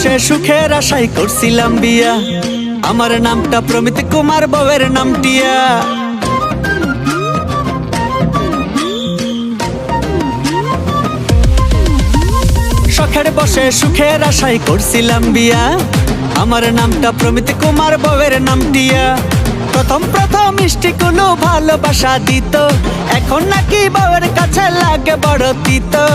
বসে সুখের আশায় করছিলাম বিয়া, আমার নামটা প্রমিত কুমার, বউয়ের নাম টিয়া। শখের বসে সুখের আশায় করছিলাম বিয়া, আমার নামটা প্রমিত কুমার, বউয়ের নাম টিয়া। প্রথম প্রথম মিষ্টি কোনো ভালোবাসা দিত, এখন নাকি বউয়ের কাছে লাগে বড় তিতো।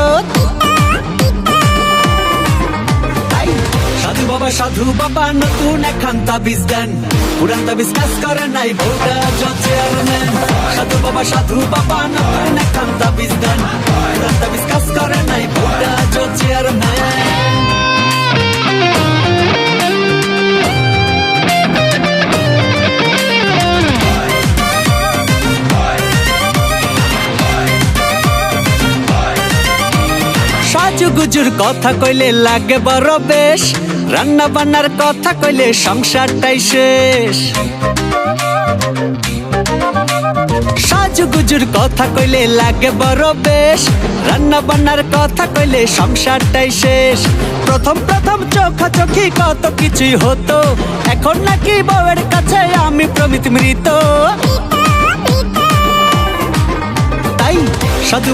সাধু বাবা সাধু বাবা নতুন একখান তাবিজ দেন, পুরান তাবিজ কাজ করে নাই, বউটা চেয়ারম্যান। সাধু বাবা সাধু বাবা নতুন একখান তাবিজ দেন, পুরান তাবিজ কাজ করে নাই, বউটা চেয়ারম্যান। সাজুগুজুর কথা কইলে লাগে বড় বেশ, রান্না বান্নার কথা কইলে সংসারটাই শেষ। সাজুগুজুর কথা কইলে লাগে বড় বেশ, রান্না বান্নার কথা কইলে সংসারটাই শেষ। প্রথম প্রথম চোখাচোখি কত কিছুই হতো, এখন নাকি বউয়ের কাছে আমি প্রমিত মৃত। তাই সাধু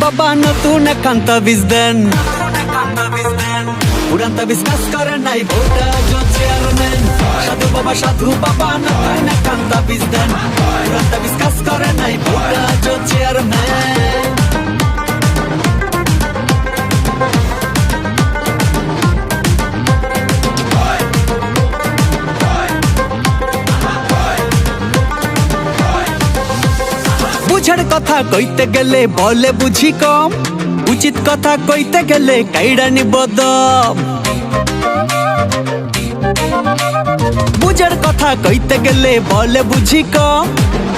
বাবা নতুন একখান তাবিজ দেন, পুরান তাবিজ কাজ করে নাই, বউটা চেয়ারম্যান। সাধু বাবা নতুন একখান তাবিজ দেন, পুরান তাবিজ কাজ করে নাই, বউটা চেয়ারম্যান। বুঝার কথা কইতে গেলে বলে বুঝি কম, উচিত কথা কইতে গেলে কাইড়া নিব দম। বুঝার কথা কইতে গেলে বলে বুঝি কম,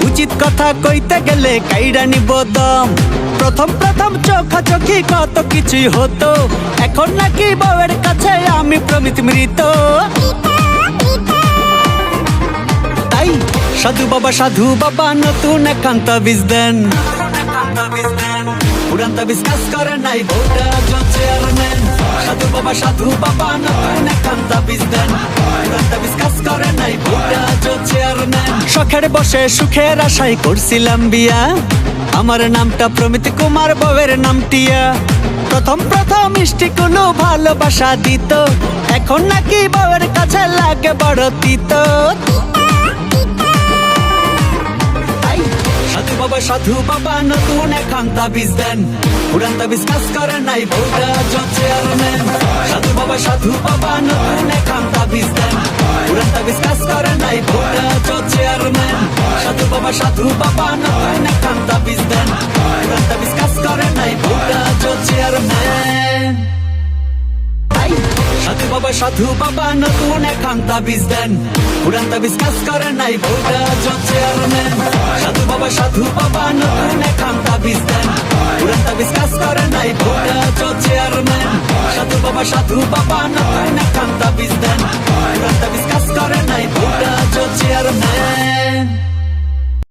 উচিত কথা কইতে গেলে কাইড়া নিব দম। প্রথম প্রথম চোখাচোখি কত কিছুই হতো, এখন নাকি বউয়ের কাছে আমি প্রমিত মৃত। তাই সাধু বাবা নতুন একখান তাবিজ দেন, পুরান তাবিজ কাজ করে নাই, বউটা চেয়ারম্যান। সাধু বাবা নতুন একখান তাবিজ দেন, পুরান তাবিজ কাজ করে নাই, বউটা চেয়ারম্যান। শখের বসে সুখের আশায় করছিলাম বিয়া, আমার নামটা প্রমিত কুমার, বউয়ের নাম টিয়া। প্রথম প্রথম মিষ্টি কোনো ভালোবাসা দিত, এখন নাকি বউয়ের কাছে লাগে বড় তিতো। সাধু বাবা নতুন একখান তাবিজ দেন, পুরান তাবিজ কাজ করে নাই, বউটা চেয়ারম্যান। সাধু বাবা নতুন একখান তাবিজ দেন, পুরান তাবিজ কাজ করে নাই, বউটা চেয়ারম্যান। সাধু বাবা নতুন একখান তাবিজ দেন, পুরান তাবিজ কাজ করে নাই, বউটা চেয়ারম্যান। সাধু বাবা নতুন একখান তাবিজ দেন, পুরান তাবিজ কাজ করে নাই, বউটা চেয়ারম্যান। সাধু বাবা নতুন একখান তাবিজ দেন, পুরান তাবিজ কাজ করে নাই, বউটা চেয়ারম্যান। সাধু বাবা নতুন একখান তাবিজ দেন, পুরান তাবিজ কাজ করে নাই, বউটা চেয়ারম্যান।